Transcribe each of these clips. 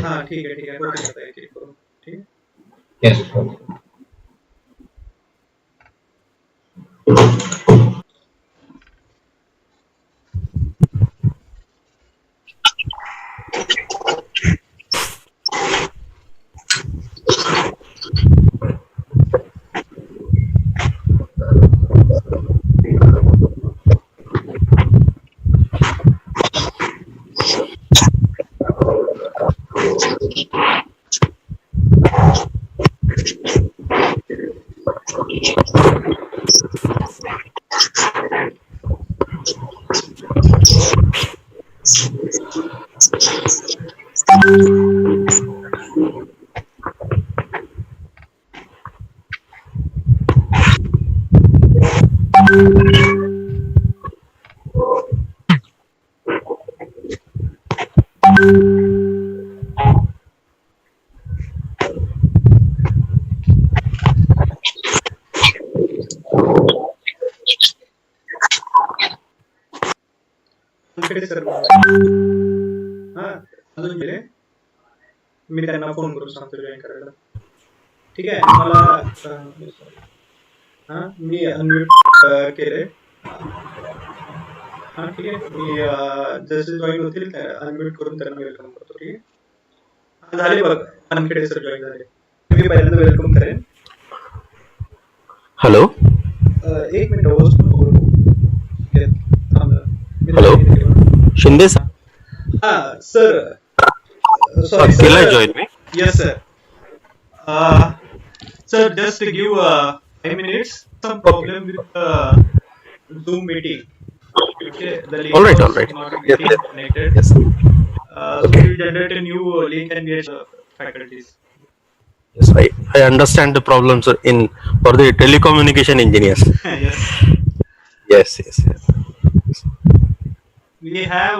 हाँ ठीक है होते रहता है एक करो ठीक है। यस। वानखेडे सर हा अजून गेले मी त्यांना फोन करून सांगतो जॉईन करायला ठीक आहे मला हा मी अनम्यूट केले हा ठीक आहे मी जसे जॉईन होतील अनम्यूट करून त्यांना वेलकम करतो ठीक आहे झाले बघ वानखेडे सर जॉईन झाले मी पहिल्यांदा वेलकम करेन हॅलो एक minute host hello Shinde sir हा sir sorry can I sir join me? yes sir sir just to give 5 minutes some problem with Zoom meeting okay the link All right. was not Yes, getting yes, connected yes. so we will generate a new link and get faculties Yes, I understand the problems in for the telecommunication engineers. yes Yes, yes, yes. we have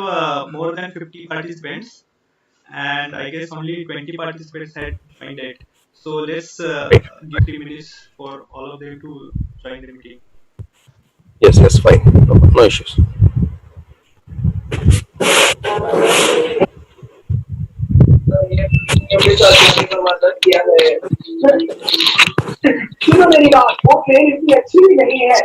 more than 50 participants and I guess only 20 participants had joined it so let's Right. give 3 minutes for all of them to join the meeting. Yes, yes, fine. No issues. सुनो मेरी बात वो train इतनी अच्छी भी नहीं है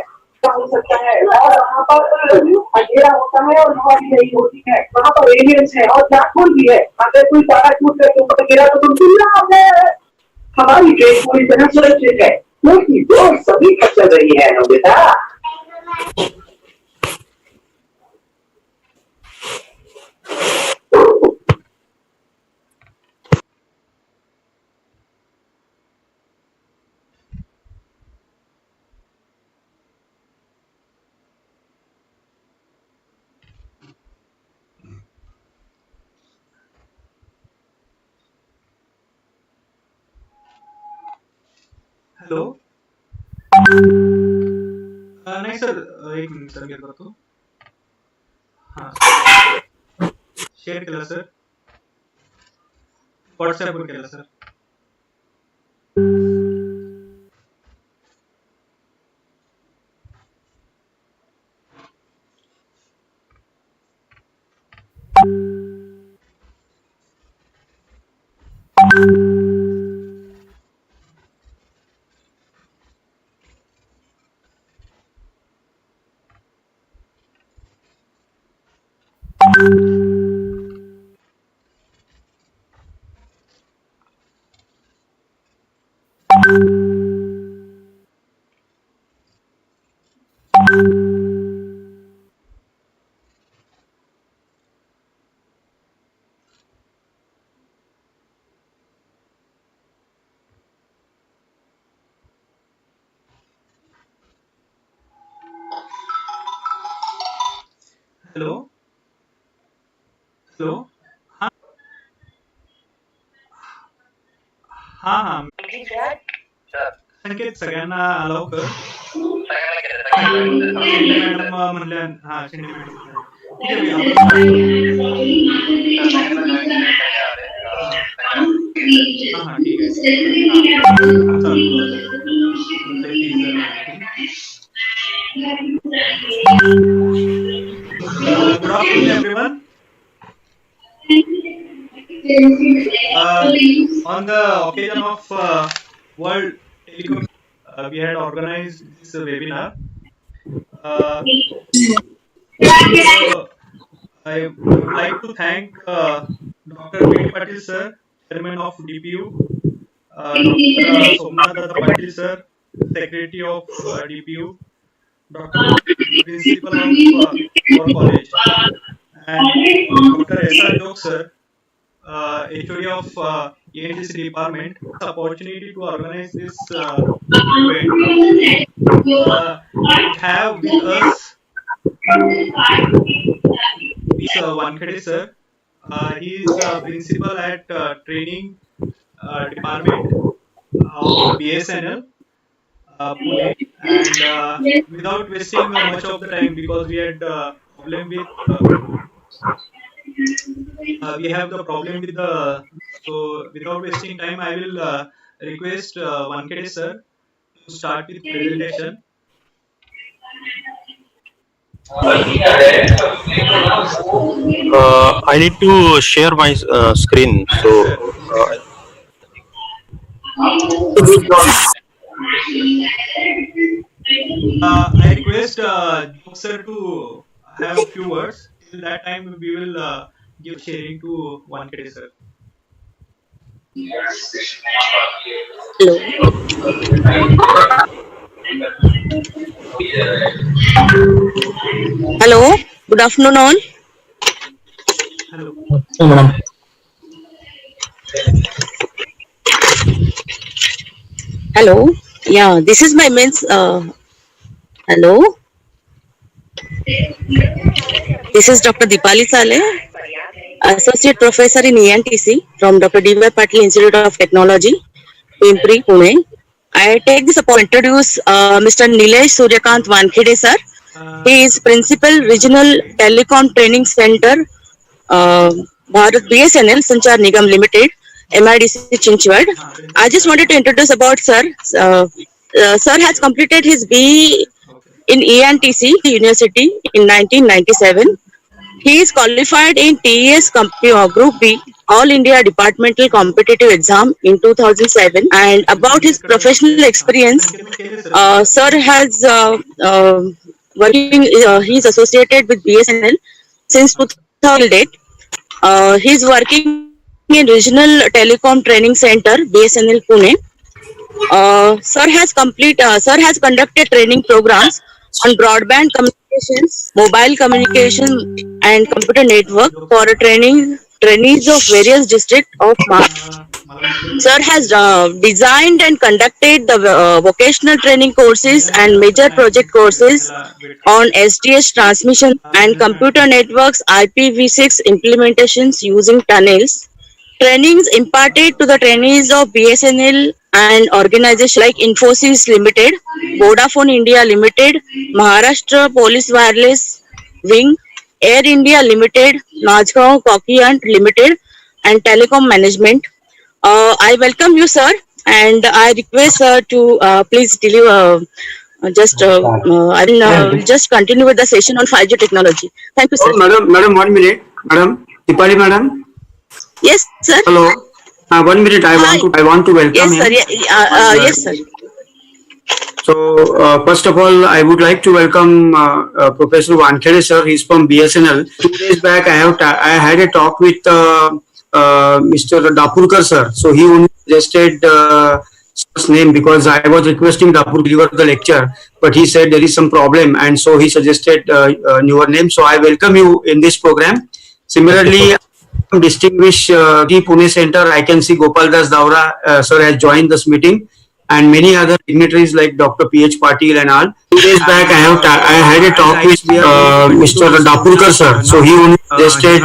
हो सकता है और वहाँ पर अंधेरा होता है और हवा भी नहीं होती है वहाँ पर एलियंस है और ब्लैक होल भी है अगर कोई तारा टूट कर ऊपर गिरा तो तुम चिल्ला है हमारी ट्रेन पूरी तरह सुरक्षित है क्योंकि वो सभी पर चल रही है नोबिता हॅलो नाही सर एक मिनिट सर मी करतो हा शेअर केला सर व्हॉट्सअपवर केला सर हॅलो हॅलो हा हा हा संकेत सगळ्यांना अलाव कर शिंदे मॅडम म्हणल्या हा शिंदे मॅडम ठीक आहे मी आपण हा हा ठीक आहे चालू तुमचे 30 जण आहेत good afternoon everyone On the occasion of World Telecom, we had organized this webinar. Uh, so I would like to thank Dr. P.D. Patil sir, Chairman of DPU, Dr. Somnath Datta Patil sir, Secretary of DPU, Dr. Principal of our college, and Dr. S.R. Jok sir, HOD of ENTC department, this opportunity to organize this event. We have with us Wankhede sir. He is principal at training department of BSNL Pune. And without wasting much of the time, because we had problem with we have the problem with the, so without wasting time, I will request Wankhede sir to start with presentation. I need to share my screen. So I request Jok sir to have a few words. Till that time, we will give sharing to Wankhede sir. Hello, good afternoon all. Hello. Hello, yeah, this is my mains. Hello, this is Dr. Dipali Saleh, Associate Professor in ENTC from Dr. D.Y. Patil Institute of Technology, Pimpri, Pune. I take this opportunity to introduce Mr. Nilesh Suryakant Wankhede sir. He is Principal Regional Telecom Training Center, Bharat BSNL Sanchar Nigam Limited, MIDC Chinchwad. I just wanted to introduce about sir. Sir has completed his BE in ENTC University in 1997. He is qualified in TES Group B All India Departmental Competitive Exam in 2007. And about his professional experience, sir has working. He is associated with BSNL since 2000 date. He is working in Regional Telecom Training Center, BSNL Pune. Sir has conducted training programs on broadband communications, mobile communication, and computer network for trainees of various districts of Maharashtra. Sir has designed and conducted the vocational training courses and major project courses on STS transmission and computer networks IPv6 implementations using tunnels. Trainings imparted to the trainees of BSNL and organizations like Infosys Limited, Vodafone India Limited, Maharashtra Police Wireless Wing, Air India Limited, Najgaon Cochleant Limited, and Telecom Management. I welcome you, sir, and I request sir to please deliver. I will just continue with the session on 5G technology. Thank you, sir. Oh, madam, 1 minute. Madam, Dipali madam. Yes, sir. Hello. 1 minute. I want to welcome Yes, him. sir. Yes, sir. So, first of all, I would like to welcome Professor Wankhede sir. He's from BSNL. 2 days back, I had a talk with Mr. Dapurkar sir. So he only suggested his name because I was requesting Dapur to deliver the lecture, but he said there is some problem, and so he suggested newer name. So I welcome you in this program. Similarly, distinguished Pune Center, I can see Gopal Das Daura sir has joined this meeting, and many other dignitaries like Dr. P.H. Patil and all. 2 days back, I had a talk with Mr. Dapurkar sir. So he only suggested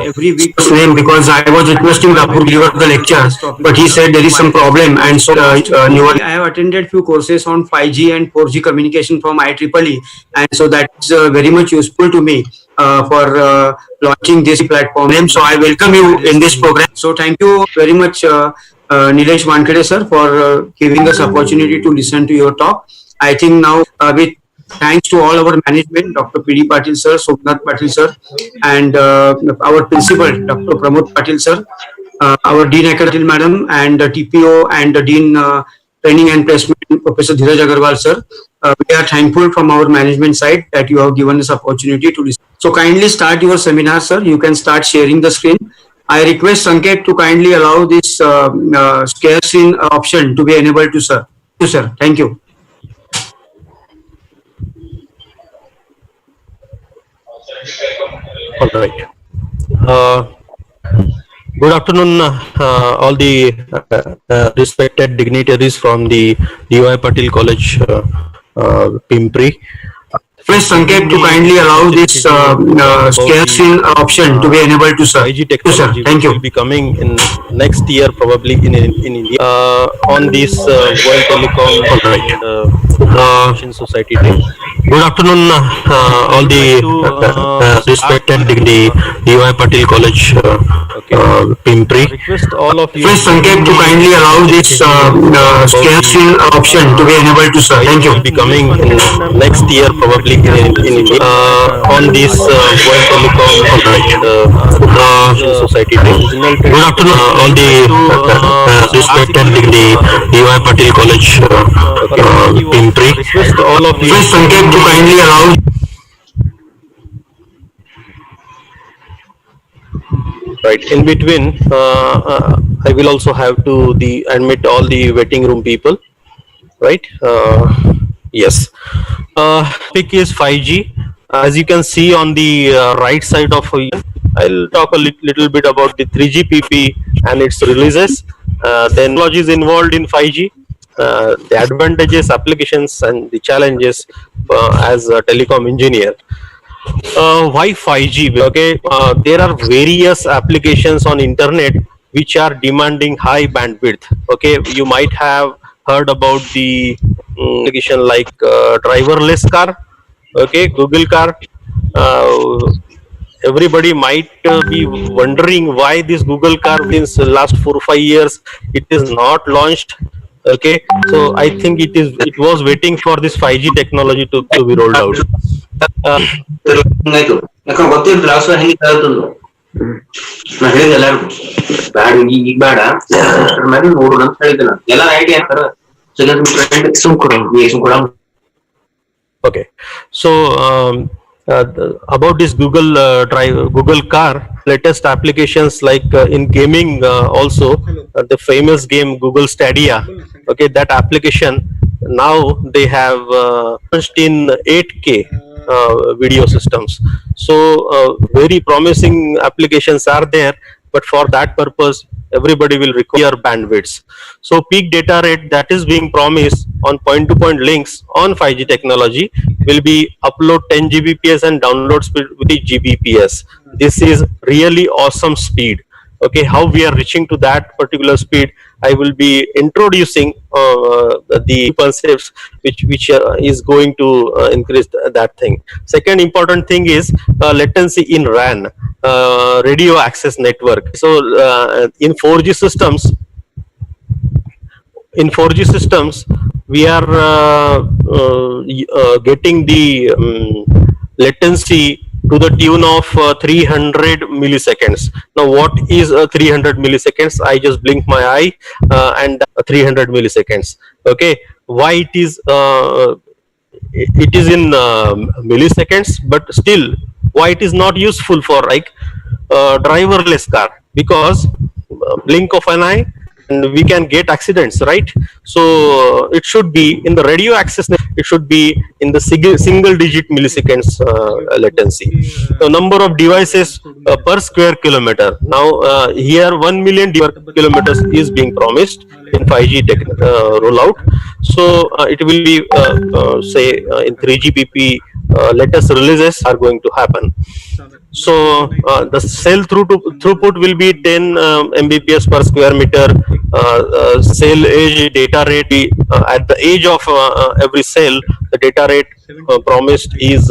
every week his name because I was requesting Dapur to deliver the lecture, but he said there is some problem, and so newer. I have attended few courses on 5G and 4G communication from IEEE, and so that's very much useful to me for launching this platform. So I welcome you in this program. So thank you very much. Nilesh Wankhede sir, for giving us opportunity to listen to your talk. I think now with thanks to all our management, Dr. P.D. Patil sir, Somnath Patil sir, and our principal, Dr. Pramod Patil sir. our Dean Academic Madam and the TPO and the Dean Training and Placement, Professor Dheeraj Agarwal sir. We are thankful from our management side that you have given us opportunity to listen. So kindly start your seminar, sir. You can start sharing the screen. I request Sanket to kindly allow this share screen option to be enabled to sir. Sir, thank you. All right. Good afternoon, all the respected dignitaries from the DY Patil College, Pimpri. Request Sanket to kindly allow this share screen option to be enabled to sir. 5G technology Thank you. will be coming in next year, probably in India, on this World Telecom and Society Day. Good afternoon, all the respected dignity DY Patil College, Pimpri. Request all of you. Request Sanket to kindly allow this share screen option to be enabled to sir. Thank you. Will be coming in next year, probably in India, on this World Telecom and Society Day. Good afternoon, all the respected dignity DY Patil College, Pimpri. Request all of you. Request Sanket to kindly allow. Right. In between, I will also have to admit all the waiting room people. Right. Yes. Topic is 5G. As you can see on the right side of here, I'll talk a little bit about the 3GPP and its releases, the technologies involved in 5G, the advantages, applications, and the challenges as a telecom engineer. Why 5G? Okay, there are various applications on internet which are demanding high bandwidth. Okay, you might have heard about the application like driverless car. Okay, Google car. Everybody might be wondering why this Google car, since the last 4 or 5 years, it is not launched. Okay, so I think it was waiting for this 5G technology to be rolled out. ನಾ ಹೇಳಿದೆ ಎಲ್ಲಾರು ಬ್ಯಾಡ ಈಗ ಬೇಡ ಮೇಲೆ ನೋಡೋಣ ಅಂತ ಹೇಳಿದೆ ನಾನು ಎಲ್ಲಾರು ಐಡಿಯಾ ಅಂತಾರ Okay, so about this Google Google car, latest applications like in gaming also, the famous game Google Stadia. Okay, that application now they have launched in 8K video systems. So very promising applications are there, but for that purpose everybody will require bandwidths. So peak data rate that is being promised on point-to-point links on 5G technology will be upload 10 Gbps and download speed with 3 Gbps. This is really awesome speed. Okay, how we are reaching to that particular speed, I will be introducing the concepts which is going to increase that thing. Second important thing is latency in RAN, radio access network. So in 4G systems, we are getting the latency to the tune of 300 milliseconds. Now, what is 300 milliseconds? I just blink my eye and 300 milliseconds. Okay, why it is in milliseconds, but still, why it is not useful for like driverless car? Because blink of an eye and we can get accidents, right? So it should be in the radio access, it should be in the single digit milliseconds latency. The number of devices per square kilometer. Now here 1 million kilometers is being promised in 5G rollout. So it will be say in 3GPP latest releases are going to happen. So the cell throughput will be 10 Mbps per square meter. Cell age data rate at the age of every cell, the data rate promised is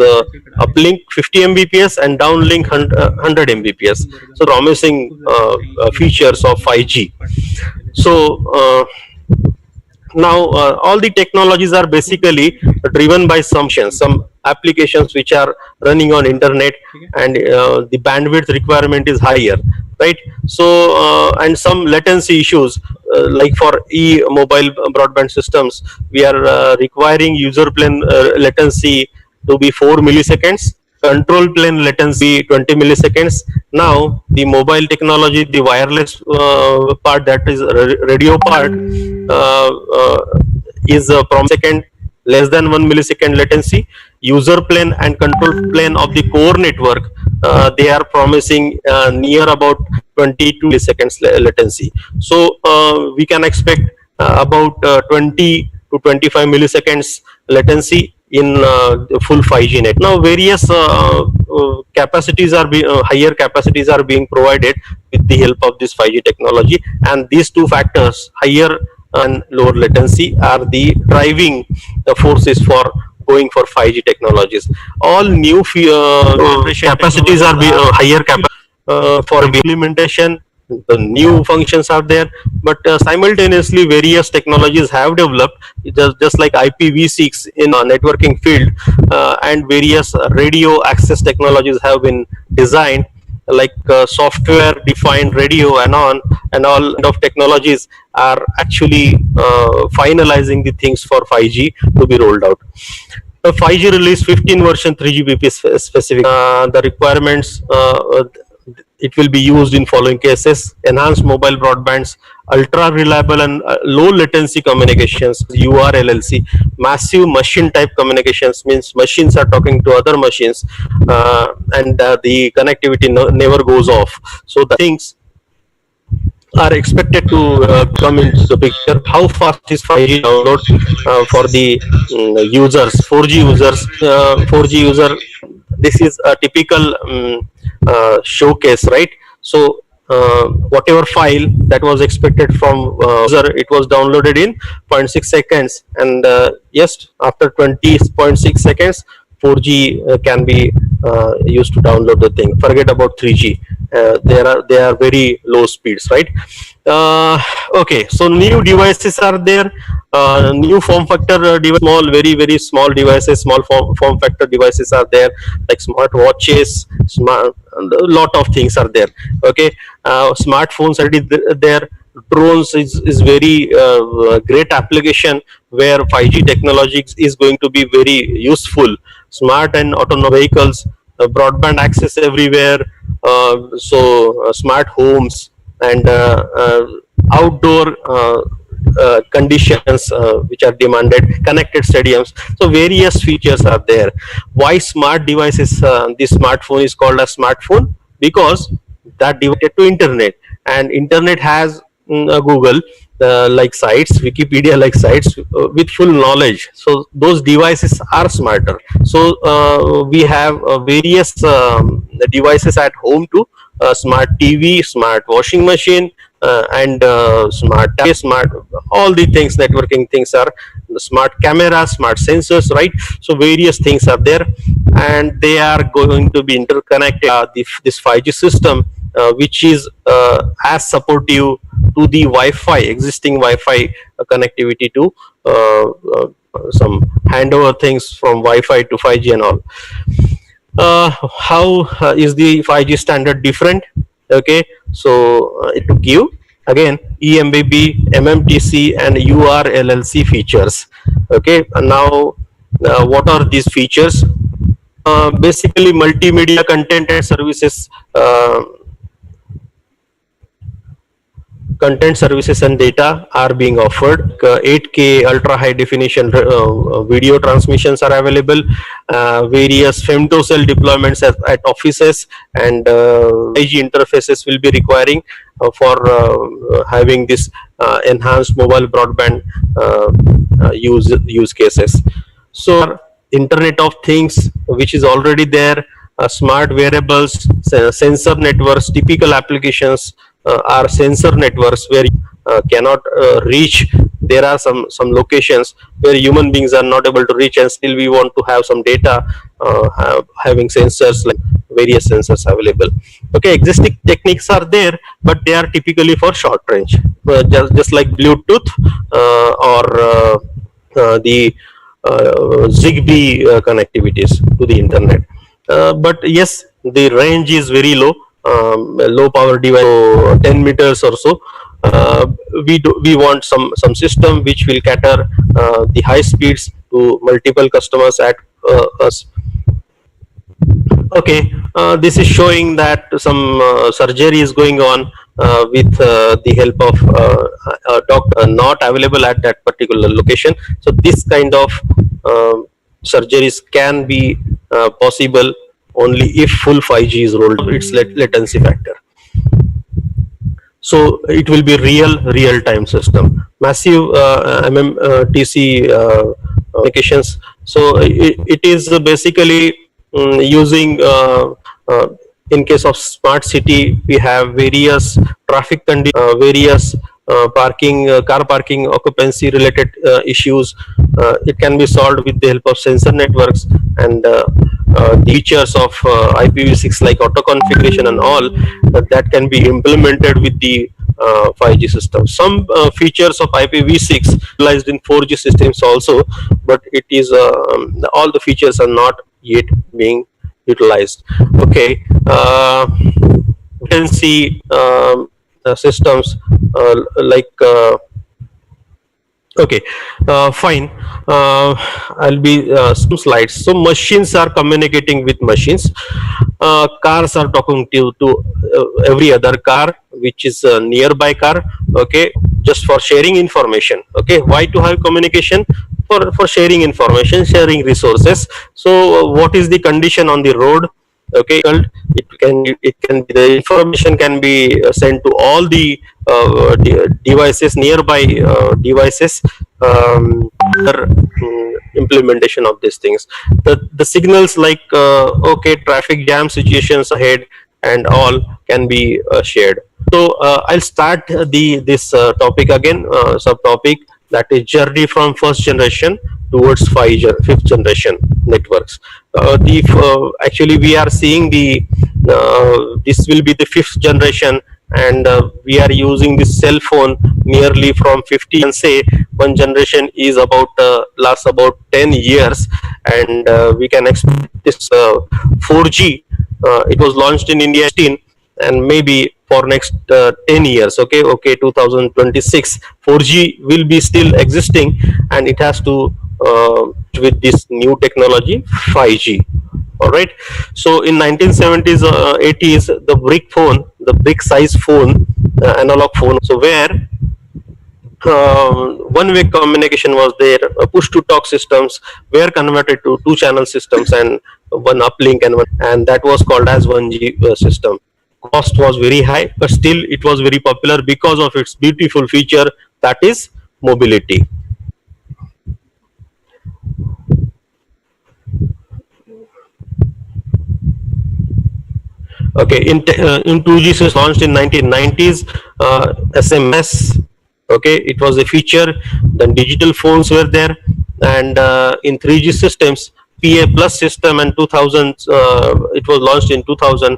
uplink 50 Mbps and downlink 100 Mbps. So promising features of 5G. So now all the technologies are basically driven by some applications which are running on internet, and the bandwidth requirement is higher, right? So and some latency issues, like for mobile broadband systems, we are requiring user plane latency to be 4 milliseconds, control plane latency 20 milliseconds. Now the mobile technology, the wireless part, that is radio part, is from second less than 1 millisecond latency. User plane and control plane of the core network, they are promising near about 22 milliseconds latency. So we can expect about 20 to 25 milliseconds latency in the full 5G net. Now various capacities are higher capacities are being provided with the help of this 5G technology, and these two factors, higher and lower latency, are the driving forces for going for 5G technologies. All new capacities are higher for implementation. The new functions are there, but simultaneously various technologies have developed, just like IPv6 in networking field, and various radio access technologies have been designed, like software defined radio and all kind of technologies are actually finalizing the things for 5G to be rolled out. 5G release 15 version 3GPP specific. The requirements, it will be used in following cases: enhanced mobile broadbands, ultra reliable and low latency communications, URLLC, massive machine type communications, means machines are talking to other machines, and the connectivity never goes off. So the things are expected to come into the picture. How fast is 5G download for the users, 4G users? 4G user, this is a typical showcase, right? So whatever file that was expected from user, it was downloaded in 0.6 seconds, and yes, after 20.6 seconds 4G can be used to download the thing. Forget about 3G. They are very low speeds, right? Okay, so new devices are there. New form factor device, very small devices, small form factor devices are there, like smart watches, a lot of things are there. Okay, smartphones already there. Drones is very great application where 5G technology is going to be very useful. Smart and autonomous vehicles, broadband access everywhere, so smart homes and outdoor conditions which are demanded, connected stadiums. So various features are there. Why smart devices? This smartphone is called a smartphone because that devoted to internet, and internet has Google like sites, Wikipedia like sites with full knowledge. So those devices are smarter. So we have various devices at home too, smart TV, smart washing machine, and smart all the things, networking things are smart cameras, smart sensors, right? So various things are there, and they are going to be interconnected. This 5G system, which is as supportive to the Wi-Fi, existing Wi-Fi connectivity to some handover things from Wi-Fi to 5G and all. How is the 5G standard different? Okay, so it will give again eMBB, MMTC and URLLC features. Okay, and now what are these features? Basically multimedia content and services, content services and data are being offered. 8K ultra high definition video transmissions are available. Various femtocell deployments at offices, and 5G interfaces will be requiring for having this enhanced mobile broadband use cases. So Internet of Things, which is already there, smart wearables, sensor networks. Typical applications are sensor networks where cannot reach. There are some locations where human beings are not able to reach, and still we want to have some data, having sensors, like various sensors available. Okay, existing techniques are there, but they are typically for short range, just like Bluetooth or the Zigbee connectivities to the internet. But yes, the range is very low, low power device, so 10 meters or so. We want some system which will cater the high speeds to multiple customers at us. Okay, this is showing that some surgery is going on with the help of a doctor not available at that particular location. So this kind of surgeries can be possible only if full 5G is rolled out. Its latency factor. So it will be real time system, massive MMTC communications. So it is basically using in case of smart city, we have various traffic conditions, various car parking occupancy related issues. It can be solved with the help of sensor networks and the features of IPv6 like auto configuration and all that can be implemented with the 5G system. Some features of IPv6 utilized in 4G systems also, but it is all the features are not yet being utilized. Okay, you can see systems like okay, fine. I'll be some slides. So machines are communicating with machines. Cars are talking to every other car, which is a nearby car. Okay, just for sharing information. Okay, why to have communication? For sharing information, sharing resources. So what is the condition on the road? Okay, it can be, the information can be sent to all the devices, nearby devices, implementation of these things. The signals like okay, traffic jam situations ahead and all can be shared. So I'll start this topic again, subtopic, that is journey from first generation towards fifth generation networks. Actually we are seeing this will be the fifth generation, and we are using this cell phone nearly from 50, and say one generation is about lasts about 10 years, and we can expect this 4G. It was launched in India 16, and maybe for next 10 years, okay, 2026, 4G will be still existing, and it has to with this new technology 5G. All right. So in 1970s, 80s, the brick size phone, analog phone. So where one-way communication was there, push to talk systems were converted to two-channel systems and one uplink and that was called as 1G system. Cost was very high, but still it was very popular because of its beautiful feature, that is mobility. Okay, in 2G was launched in 1990s, SMS. Okay, it was a feature. Then digital phones were there, and in 3G systems, PA plus system and 2000. It was launched in 2000.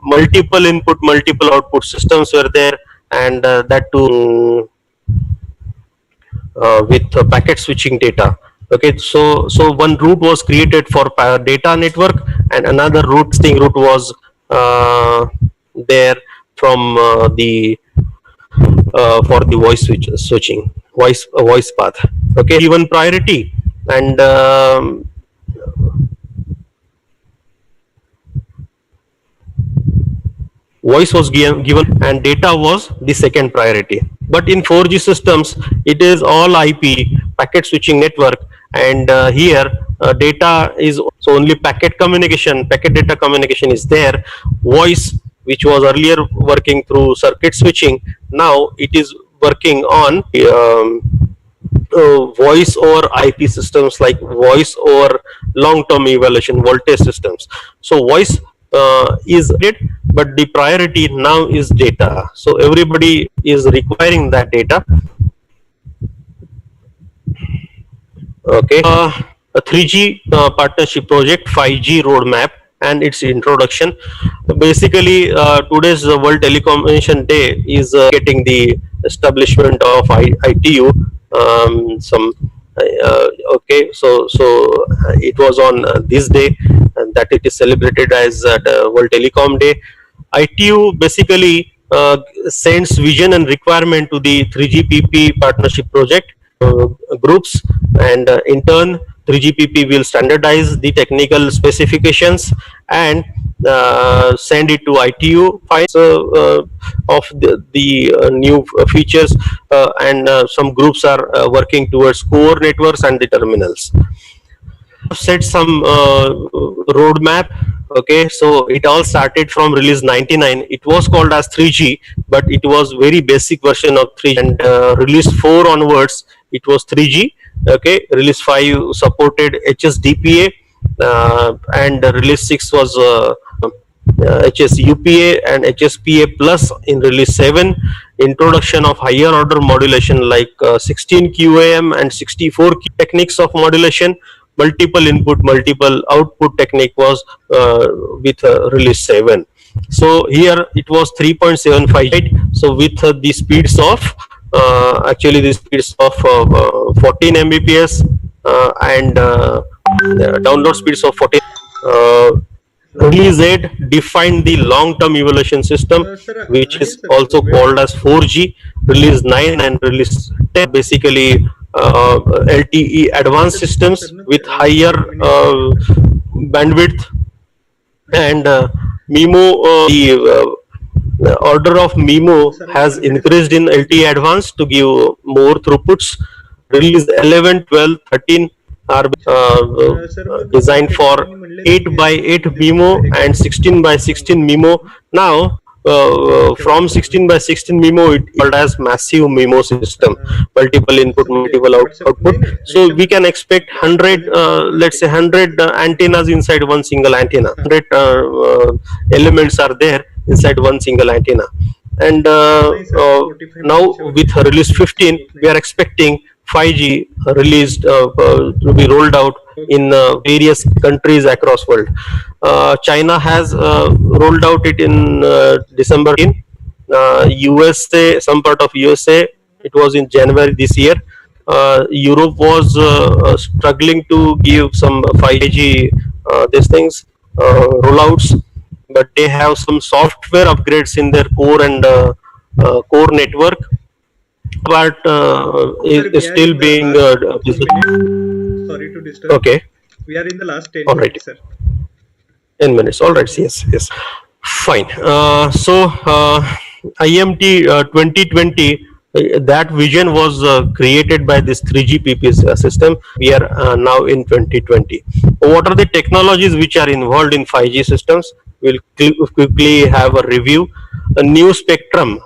Multiple input, multiple output systems were there, and that too with packet switching data. Okay, so one route was created for data network, and another route was there from for the voice switching, voice path. Okay, given priority, and voice was given and data was the second priority. But in 4G systems, it is all IP, packet switching network, and here data is so only packet data communication is there. Voice, which was earlier working through circuit switching, now it is working on voice over IP systems like voice over long-term evaluation voltage systems. So voice is it, but the priority now is data. So everybody is requiring that data. Okay, a 3G partnership project, 5G roadmap, and its introduction. Basically, today's World Telecommunication Day is getting the establishment of ITU, some Okay, so it was on this day that it is celebrated as the World Telecom Day. ITU basically sends vision and requirement to the 3GPP partnership project groups, and in turn 3GPP will standardize the technical specifications and send it to ITU files of the new features, and some groups are working towards core networks and the terminals. Set some roadmap. Okay, so it all started from release 99. It was called as 3G, but it was very basic version of 3G, and release 4 onwards it was 3G. Okay, release 5 supported HSDPA, and release 6 was HSUPA and HSPA plus. In release 7, introduction of higher order modulation like 16 QAM and 64 techniques of modulation. Multiple input, multiple output technique was with release 7. So here it was 3.75. So with the speeds of actually the speeds of 14 Mbps and download speeds of 14. Release 8 defined the long-term evaluation system, which is also called as 4G. Release 9 and release 10 basically LTE advanced systems with higher bandwidth, and MIMO, the order of MIMO has increased in LTE advanced to give more throughputs. Release 11, 12, 13 are designed for 8 by 8 MIMO and 16 by 16 MIMO. Now from 16 by 16 MIMO, it called as massive MIMO system, multiple input, multiple output. So we can expect 100, let's say 100 antennas inside one single antenna. 100 elements are there inside one single antenna. And now with release 15, we are expecting 5G released to be rolled out in various countries across world. China has rolled out it in December. USA, some part of USA, it was in January this year. Europe was struggling to give some 5G these things rollouts, but they have some software upgrades in their core and core network, but is still being sorry to disturb. okay. We are in the last 10 All right. minutes, sir. 10 minutes. All right. Yes. Yes. Fine. So IMT 2020, that vision was created by this 3GPP system. We are now in 2020. What are the technologies which are involved in 5G systems? We'll quickly have a review. A new spectrum.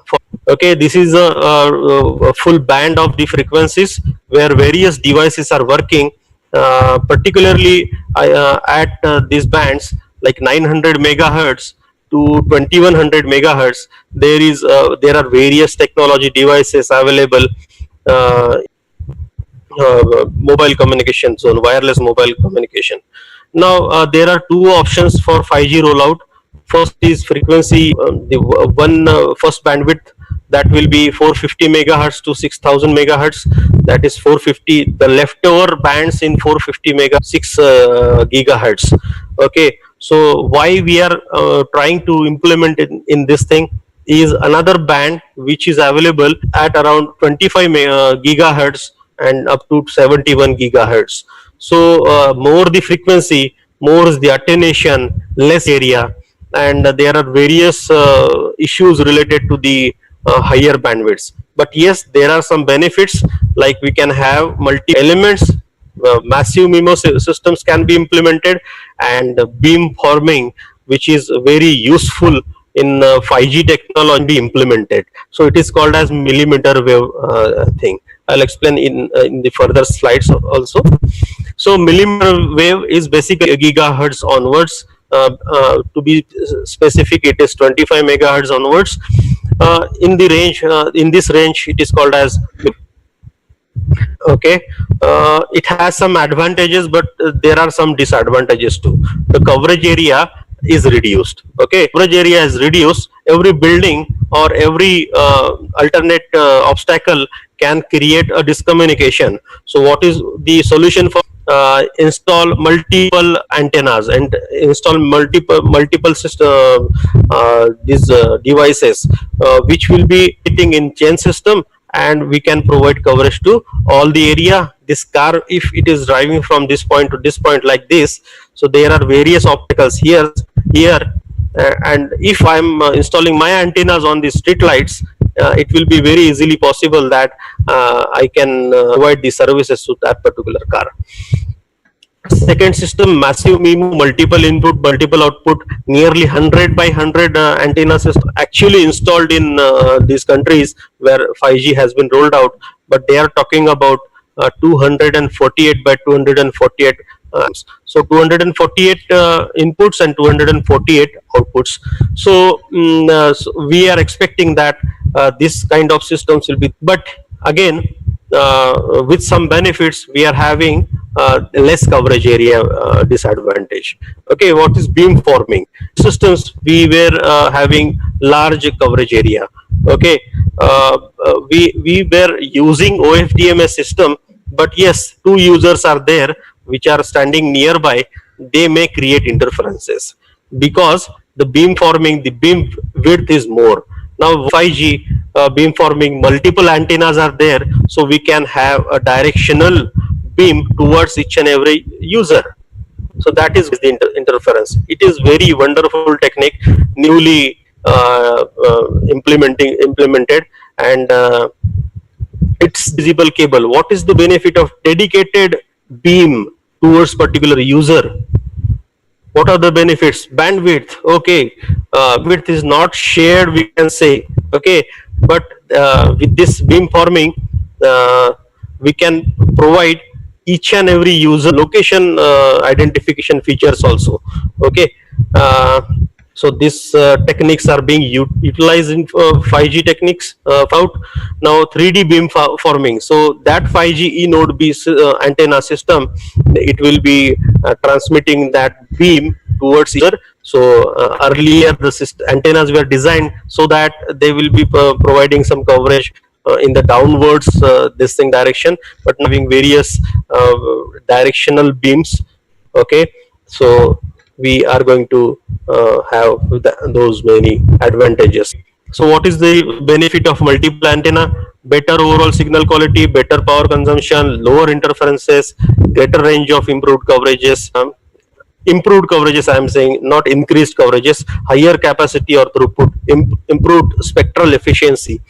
Okay, this is a full band of the frequencies where various devices are working. Particularly at these bands like 900 megahertz to 2100 megahertz, there are various technology devices available. Mobile communication zone, wireless mobile communication. Now there are two options for 5G rollout. First is frequency, the first bandwidth, that will be 450 megahertz to 6000 megahertz. That is 450. The leftover bands in 450 6 gigahertz. Okay, so why we are trying to implement it in this thing is another band which is available at around 25 gigahertz and up to 71 gigahertz. So more the frequency, more is the attenuation, less area, and there are various issues related to the higher bandwidths. But yes, there are some benefits, like we can have multi elements, massive MIMO systems can be implemented, and beam forming, which is very useful in 5G technology, be implemented. So it is called as millimeter wave thing. I'll explain in the further slides also. So millimeter wave is basically gigahertz onwards. To be specific, it is 25 megahertz onwards. In the range, in this range, it is called as. Okay, it has some advantages, but there are some disadvantages too. The coverage area is reduced. Okay, coverage area is reduced. Every building or every alternate obstacle can create a discommunication. So what is the solution for install multiple antennas and install multiple system these devices which will be sitting in chain system, and we can provide coverage to all the area. This car, if it is driving from this point to this point like this, so there are various obstacles here, and if I'm installing my antennas on the street lights, it will be very easily possible that I can provide the services to that particular car. Second system, massive MIMO, multiple input, multiple output, nearly 100 by 100 antenna system actually installed in these countries where 5G has been rolled out, but they are talking about 248 by 248. So 248 inputs and 248 outputs. So, so we are expecting that this kind of systems will be, but again, with some benefits, we are having less coverage area disadvantage. Okay, what is beam forming systems? We were having large coverage area. Okay, we were using OFDMA system, but yes, two users are there which are standing nearby. They may create interferences because the beam forming, the beam width is more. Now 5G beam forming, multiple antennas are there, so we can have a directional beam towards each and every user. So that is the interference. It is very wonderful technique, newly implemented, and it's visible cable. What is the benefit of dedicated beam towards particular user? What are the benefits? Bandwidth, okay, width is not shared, we can say, okay, but with this beam forming, we can provide each and every user location identification features also. Okay, so these techniques are being utilized in 5G techniques out now. 3D beam forming, so that 5G e-node B antenna system, it will be transmitting that beam towards user. So earlier the antennas were designed so that they will be providing some coverage in the downwards this thing direction, but having various directional beams. Okay, so we are going to have those many advantages. So what is the benefit of multiple antenna? Better overall signal quality, better power consumption, lower interferences, greater range of improved coverages. Improved coverages, I am saying, not increased coverages, higher capacity or throughput, improved spectral efficiency.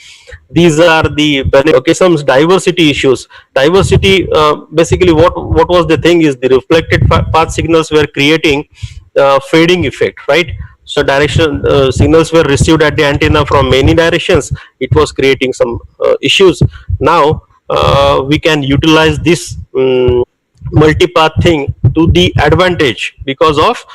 These are the benefits. Okay, some diversity issues. Diversity, basically what was the thing is the reflected path signals were creating fading effect, right? So direction signals were received at the antenna from many directions. It was creating some issues. Now we can utilize this multipath thing to the advantage because of